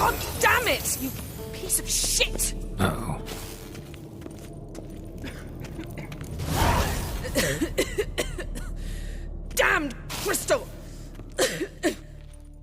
God damn it, you piece of shit! Uh-oh. Damned crystal!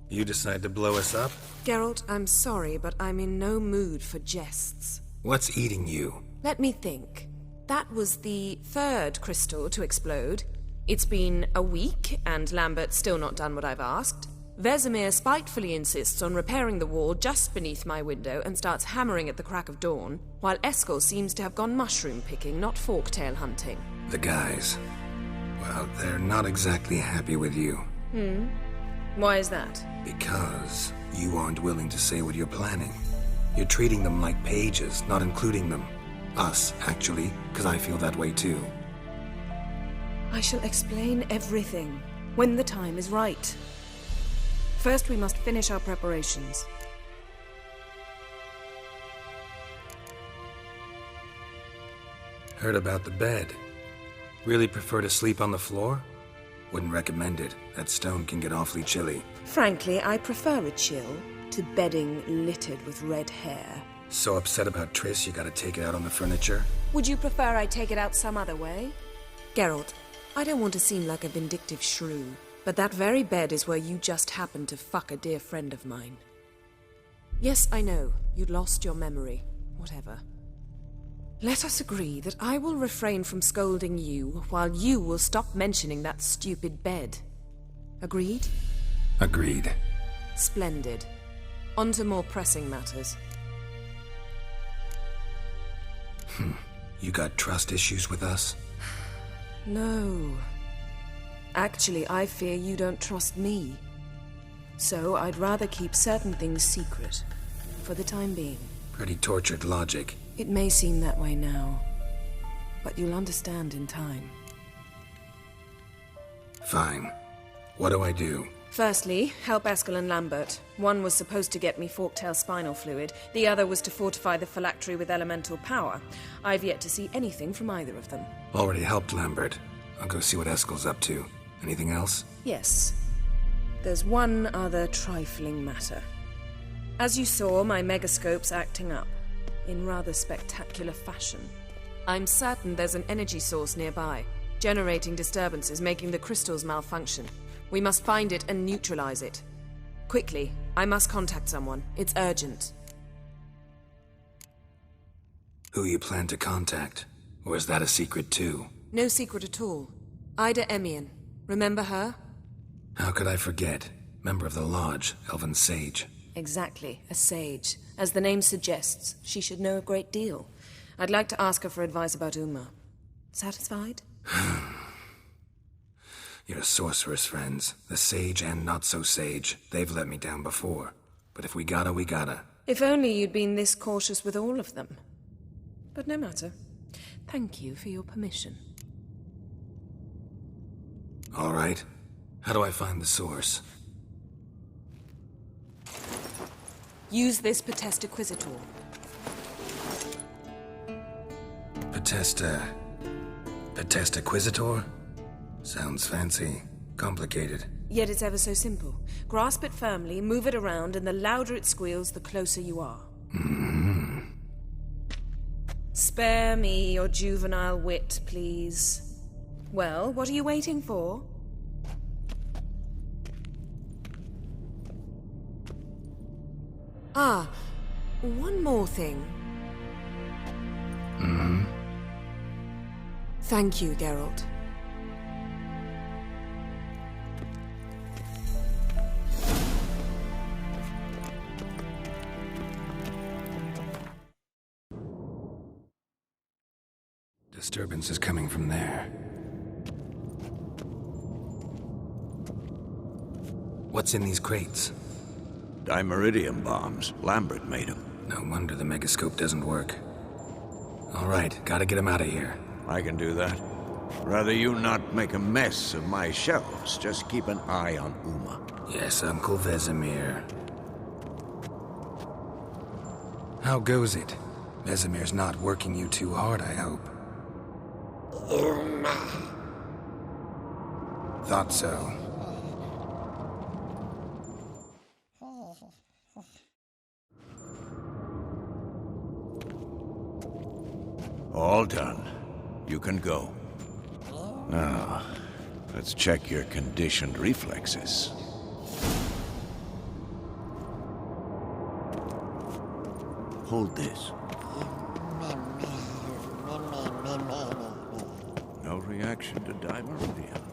You decide to blow us up? Geralt, I'm sorry, but I'm in no mood for jests. What's eating you? Let me think. That was the third crystal to explode. It's been a week, and Lambert's still not done what I've asked. Vesemir spitefully insists on repairing the wall just beneath my window and starts hammering at the crack of dawn, while Eskel seems to have gone mushroom picking, not forktail hunting. The guys. Well, they're not exactly happy with you. Why is that? Because you aren't willing to say what you're planning. You're treating them like pages, not including them. Us, actually, because I feel that way too. I shall explain everything when the time is right. First, we must finish our preparations. Heard about the bed. Really prefer to sleep on the floor? Wouldn't recommend it. That stone can get awfully chilly. Frankly, I prefer a chill to bedding littered with red hair. So upset about Triss you gotta take it out on the furniture? Would you prefer I take it out some other way? Geralt, I don't want to seem like a vindictive shrew, but that very bed is where you just happened to fuck a dear friend of mine. Yes, I know, you'd lost your memory. Whatever. Let us agree that I will refrain from scolding you, while you will stop mentioning that stupid bed. Agreed? Agreed. Splendid. On to more pressing matters. You got trust issues with us? No. Actually, I fear you don't trust me. So I'd rather keep certain things secret, for the time being. Pretty tortured logic. It may seem that way now, but you'll understand in time. Fine. What do I do? Firstly, help Eskel and Lambert. One was supposed to get me forktail spinal fluid, the other was to fortify the phylactery with elemental power. I've yet to see anything from either of them. Already helped Lambert. I'll go see what Eskel's up to. Anything else? Yes. There's one other trifling matter. As you saw, my megascope's acting up, in rather spectacular fashion. I'm certain there's an energy source nearby, generating disturbances, making the crystals malfunction. We must find it and neutralize it. Quickly, I must contact someone. It's urgent. Who you plan to contact? Or is that a secret too? No secret at all. Ida Emian. Remember her? How could I forget? Member of the Lodge, Elven Sage. Exactly, a sage. As the name suggests, she should know a great deal. I'd like to ask her for advice about Uma. Satisfied? Your sorceress friends, the sage and not-so-sage, they've let me down before. But if we gotta, we gotta. If only you'd been this cautious with all of them. But no matter. Thank you for your permission. All right. How do I find the source? Use this Potestaquizator. Potestaquizator? Sounds fancy. Complicated. Yet it's ever so simple. Grasp it firmly, move it around, and the louder it squeals, the closer you are. Spare me your juvenile wit, please. Well, what are you waiting for? Ah, one more thing. Thank you, Geralt. Disturbance is coming from there. What's in these crates? Dimeridium bombs. Lambert made them. No wonder the megascope doesn't work. All right, gotta get him out of here. I can do that. Rather you not make a mess of my shelves. Just keep an eye on Uma. Yes, Uncle Vesemir. How goes it? Vesemir's not working you too hard, I hope. Thought so. All done. You can go. Now, let's check your conditioned reflexes. Hold this. No reaction to Dimeridium.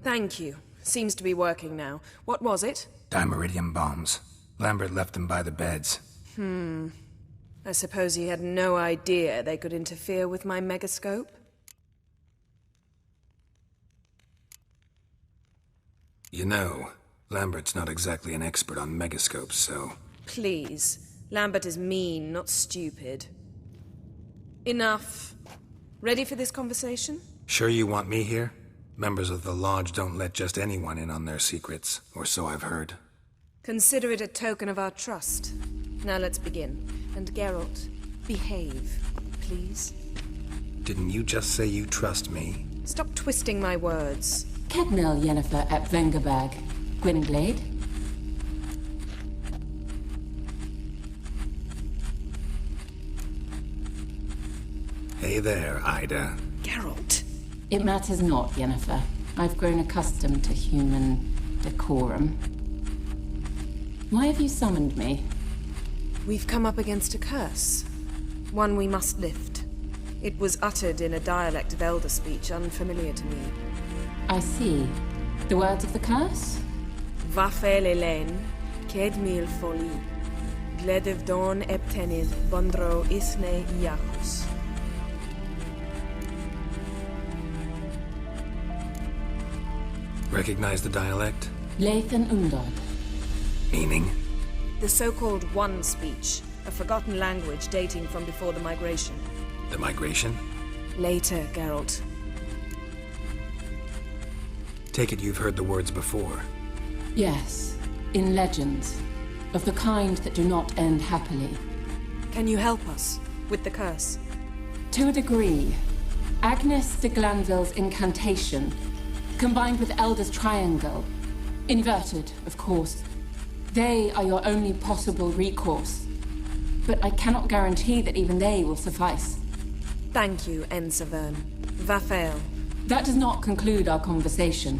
Thank you. Seems to be working now. What was it? Dimeridium bombs. Lambert left them by the beds. I suppose he had no idea they could interfere with my megascope? You know, Lambert's not exactly an expert on megascopes, so... Please. Lambert is mean, not stupid. Enough. Ready for this conversation? Sure you want me here? Members of the Lodge don't let just anyone in on their secrets, or so I've heard. Consider it a token of our trust. Now let's begin. And Geralt, behave, please. Didn't you just say you trust me? Stop twisting my words. Kednel Yennefer at Vengerberg. Gwynblade? Hey there, Ida. Geralt. It matters not, Yennefer. I've grown accustomed to human decorum. Why have you summoned me? We've come up against a curse. One we must lift. It was uttered in a dialect of Elder speech unfamiliar to me. I see. The words of the curse? Vafel Elen, ked mil foli, gledev don eptenid bondro isne iachus. Recognize the dialect? Lathan Undod. Meaning? The so-called One speech, a forgotten language dating from before the migration. The migration? Later, Geralt. Take it you've heard the words before. Yes, in legends. Of the kind that do not end happily. Can you help us with the curse? To a degree. Agnes de Glanville's incantation, combined with Elder's triangle, inverted, of course. They are your only possible recourse. But I cannot guarantee that even they will suffice. Thank you, Ensavern. Vafel. That does not conclude our conversation.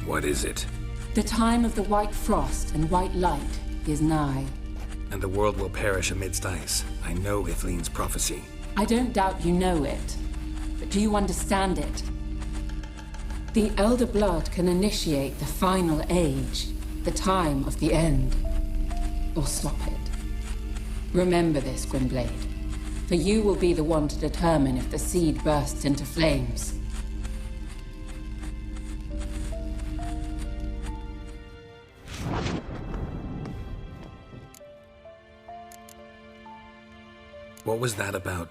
What is it? The time of the white frost and white light is nigh. And the world will perish amidst ice. I know Ithleen's prophecy. I don't doubt you know it. But do you understand it? The Elder Blood can initiate the final age, the time of the end. Or stop it. Remember this, Gwynblade. For you will be the one to determine if the seed bursts into flames. What was that about?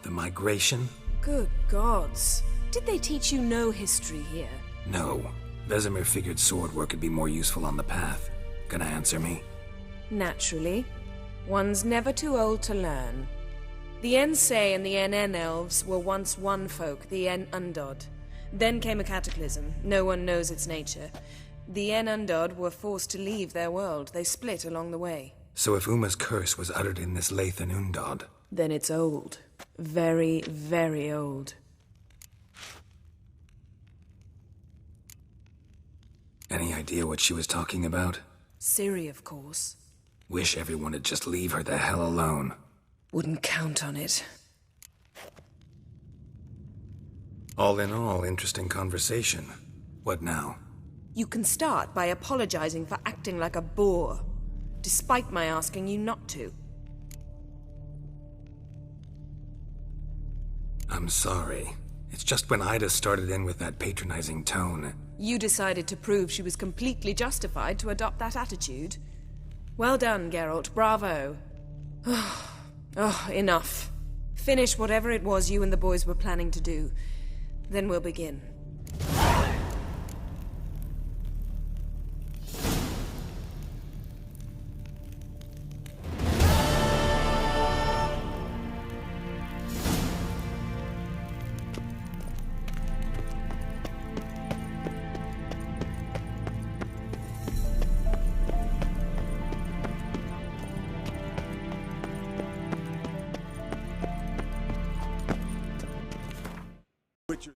The migration? Good gods. Did they teach you no history here? No. Vesemir figured sword work could be more useful on the path. Gonna answer me? Naturally. One's never too old to learn. The Ensei and the NN elves were once one folk, the En Undod. Then came a cataclysm. No one knows its nature. The En Undod were forced to leave their world. They split along the way. So if Uma's curse was uttered in this Lathan Undod, Then it's old. Very, very old. any idea what she was talking about? Ciri, of course. Wish everyone would just leave her the hell alone. Wouldn't count on it. All in all, interesting conversation. What now? You can start by apologizing for acting like a boor, despite my asking you not to. I'm sorry. It's just when Ida started in with that patronizing tone. You decided to prove she was completely justified to adopt that attitude. Well done, Geralt. Bravo. Oh, enough. Finish whatever it was you and the boys were planning to do. Then we'll begin. Witcher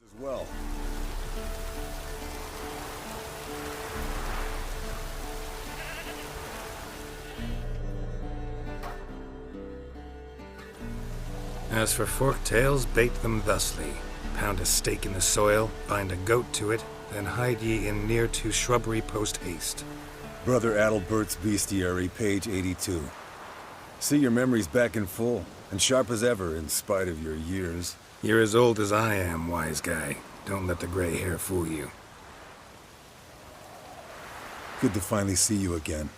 as well. As for forked tails, bait them thusly. Pound a stake in the soil, bind a goat to it, then hide ye in near to shrubbery post haste. Brother Adalbert's Bestiary, page 82. See your memories back in full, and sharp as ever in spite of your years. You're as old as I am, wise guy. Don't let the gray hair fool you. Good to finally see you again.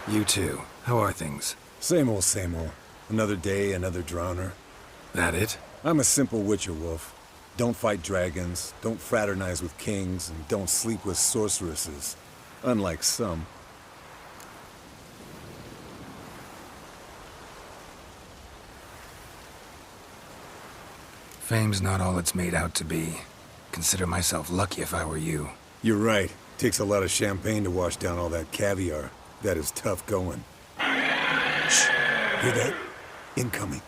You too. How are things? Same old, same old. Another day, another drowner. That it? I'm a simple Witcher wolf. Don't fight dragons, don't fraternize with kings, and don't sleep with sorceresses. Unlike some. Fame's not all it's made out to be. Consider myself lucky if I were you. You're right. Takes a lot of champagne to wash down all that caviar. That is tough going. Shh. Hear that? Incoming.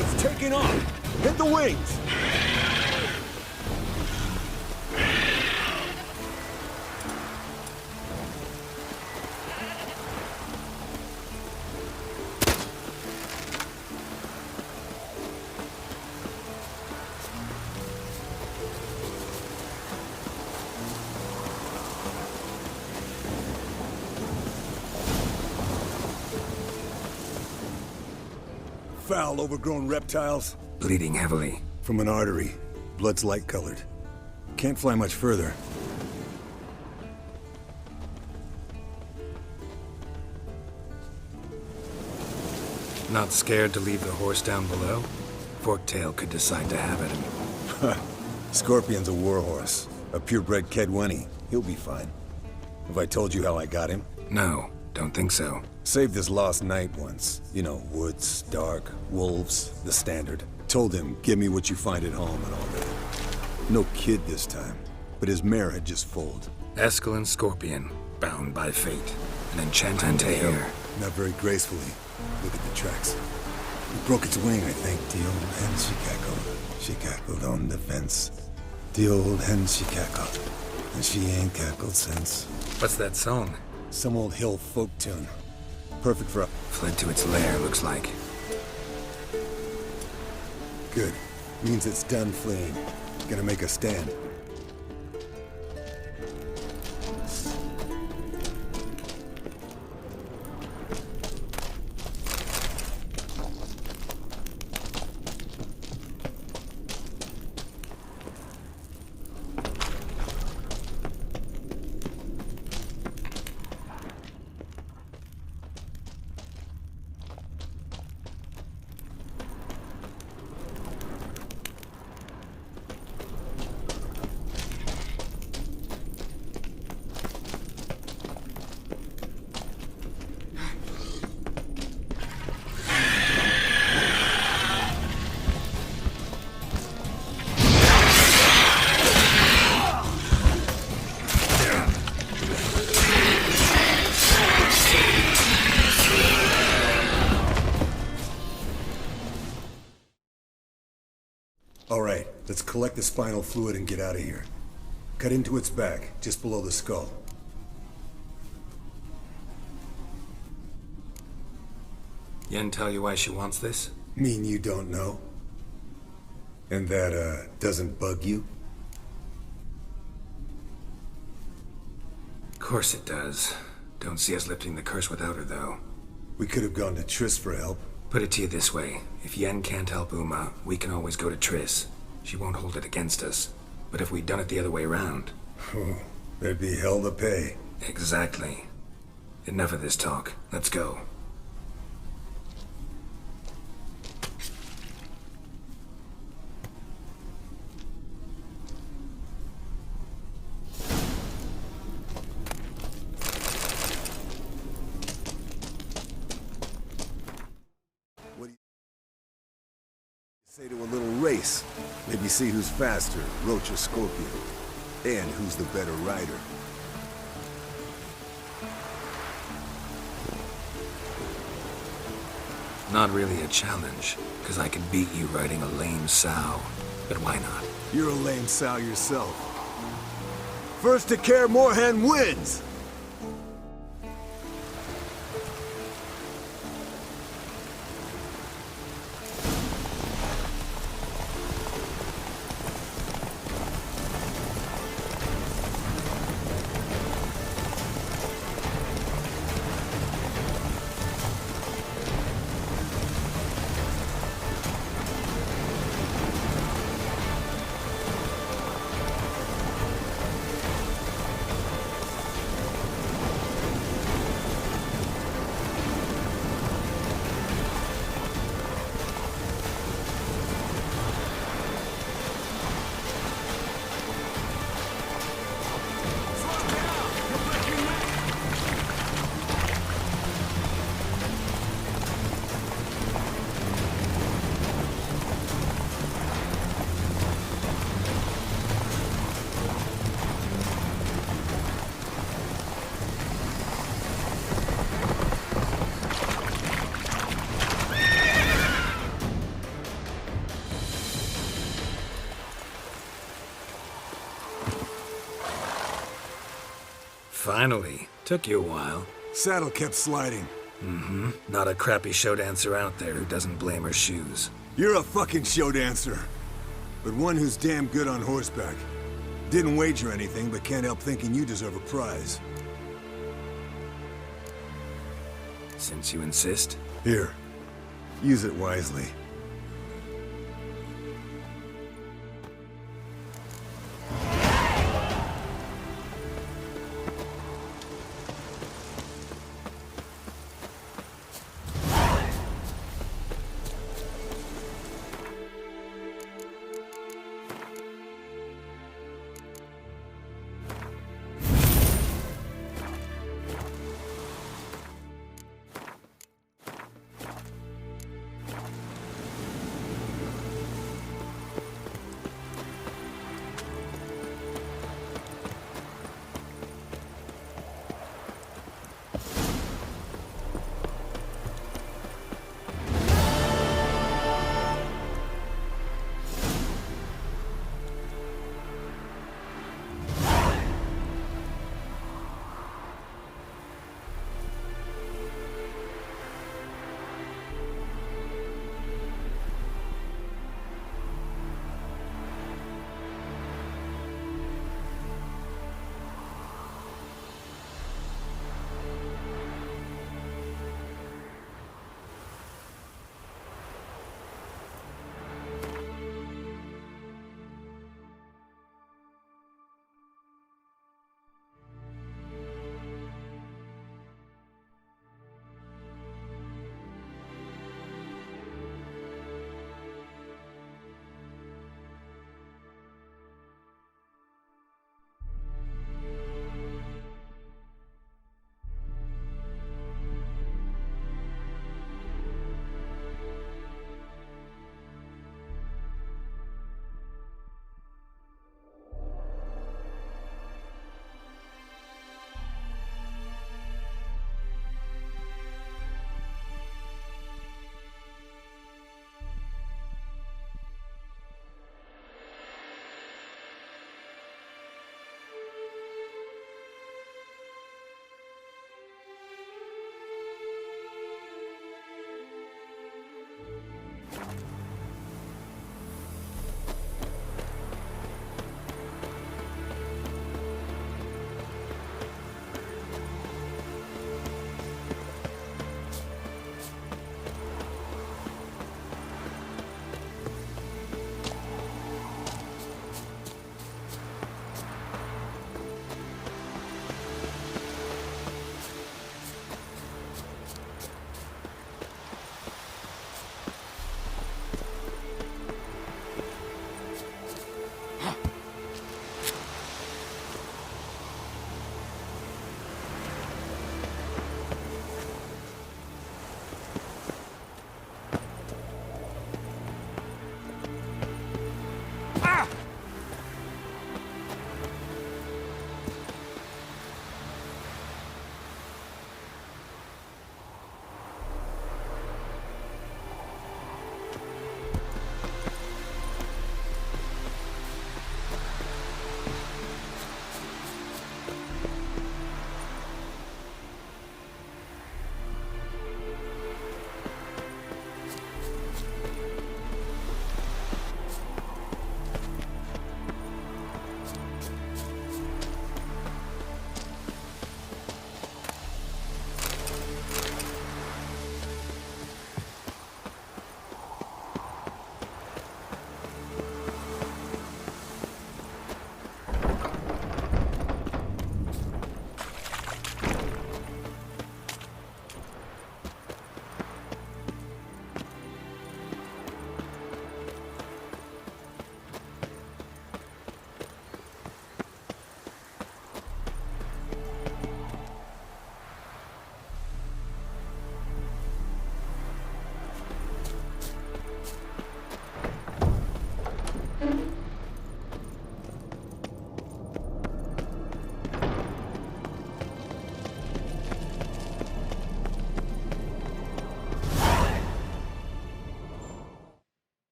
It's taking off! Hit the wings! Foul, overgrown reptiles. Bleeding heavily. From an artery. Blood's light-colored. Can't fly much further. Not scared to leave the horse down below? Forktail could decide to have at him. Scorpion's a warhorse. A purebred Kedwenny. He'll be fine. Have I told you how I got him? No, don't think so. Saved his lost knight once. You know, woods, dark, wolves, the standard. Told him, give me what you find at home and all that. No kid this time, but his mare had just foaled. Eskel Scorpion, bound by fate. An enchanted tale. Not very gracefully. Look at the tracks. It broke its wing, I think. The old hen she cackled. She cackled on the fence. The old hen she cackled. And she ain't cackled since. What's that song? Some old hill folk tune. Perfect for a... Fled to its lair, looks like. Good. Means it's done fleeing. Gonna make a stand. All right, let's collect the spinal fluid and get out of here. Cut into its back, just below the skull. Yen tell you why she wants this? Mean you don't know? And that, doesn't bug you? Of course it does. Don't see us lifting the curse without her, though. We could have gone to Triss for help. Put it to you this way. If Yen can't help Uma, we can always go to Triss. She won't hold it against us. But if we'd done it the other way around... Oh, there'd be hell to pay. Exactly. Enough of this talk. Let's go. What do you say to a little race? Maybe see who's faster, Roach or Scorpion. And who's the better rider. Not really a challenge, because I could beat you riding a lame sow. But why not? You're a lame sow yourself. First to Kaer Morhen wins! Finally. Took you a while. Saddle kept sliding. Mm-hmm. Not a crappy show dancer out there who doesn't blame her shoes. You're a fucking show dancer. But one who's damn good on horseback. Didn't wager anything, but can't help thinking you deserve a prize. Since you insist. Here. Use it wisely.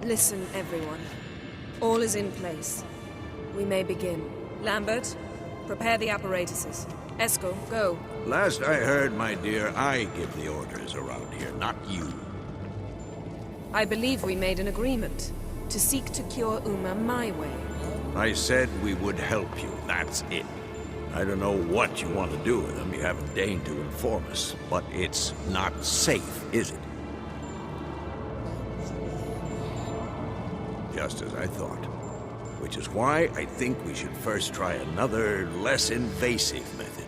Listen, everyone. All is in place. We may begin. Lambert, prepare the apparatuses. Esco, go. Last I heard, my dear, I give the orders around here, not you. I believe we made an agreement to seek to cure Uma my way. I said we would help you, that's it. I don't know what you want to do with them, you haven't deigned to inform us, but it's not safe, is it? Just as I thought. Which is why I think we should first try another, less invasive method.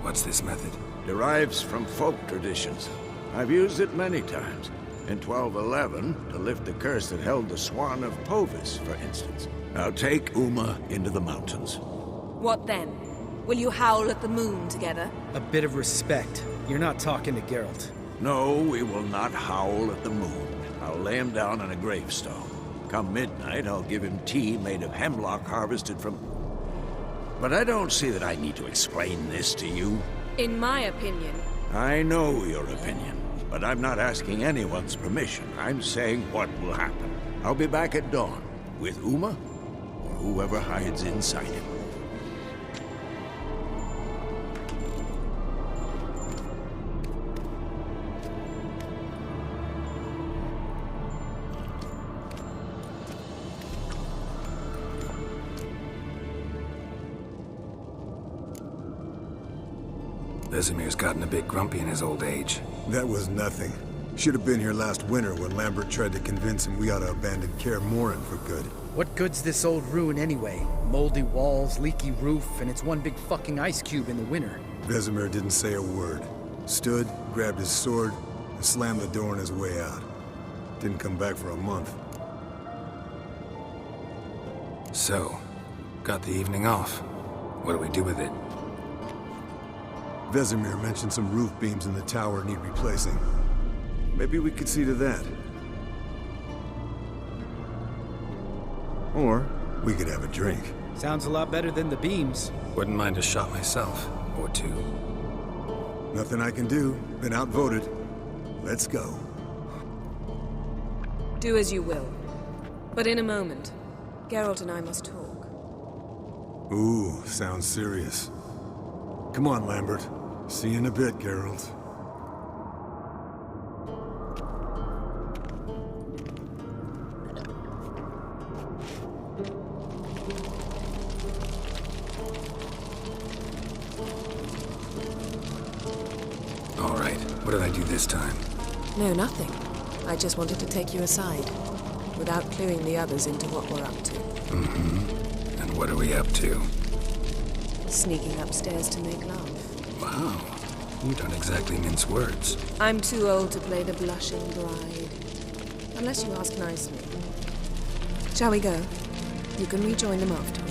What's this method? Derives from folk traditions. I've used it many times. In 1211, to lift the curse that held the Swan of Povis, for instance. Now take Uma into the mountains. What then? Will you howl at the moon together? A bit of respect. You're not talking to Geralt. No, we will not howl at the moon. I'll lay him down on a gravestone. Come midnight, I'll give him tea made of hemlock harvested from... But I don't see that I need to explain this to you. In my opinion... I know your opinion, but I'm not asking anyone's permission. I'm saying what will happen. I'll be back at dawn, with Uma, or whoever hides inside him. Vesemir's gotten a bit grumpy in his old age. That was nothing. Should have been here last winter when Lambert tried to convince him we ought to abandon Kaer Morhen for good. What good's this old ruin anyway? Moldy walls, leaky roof, and it's one big fucking ice cube in the winter. Vesemir didn't say a word. Stood, grabbed his sword, and slammed the door on his way out. Didn't come back for a month. So, got the evening off. What do we do with it? Vesemir mentioned some roof beams in the tower need replacing. Maybe we could see to that. Or we could have a drink. Sounds a lot better than the beams. Wouldn't mind a shot myself, or two. Nothing I can do. Been outvoted. Let's go. Do as you will. But in a moment, Geralt and I must talk. Ooh, sounds serious. Come on, Lambert. See you in a bit, Geralt. All right, what did I do this time? No, nothing. I just wanted to take you aside, without cluing the others into what we're up to. Mm-hmm. And what are we up to? Sneaking upstairs to make love. Wow, you don't exactly mince words. I'm too old to play the blushing bride. Unless you ask nicely. Shall we go? You can rejoin them after.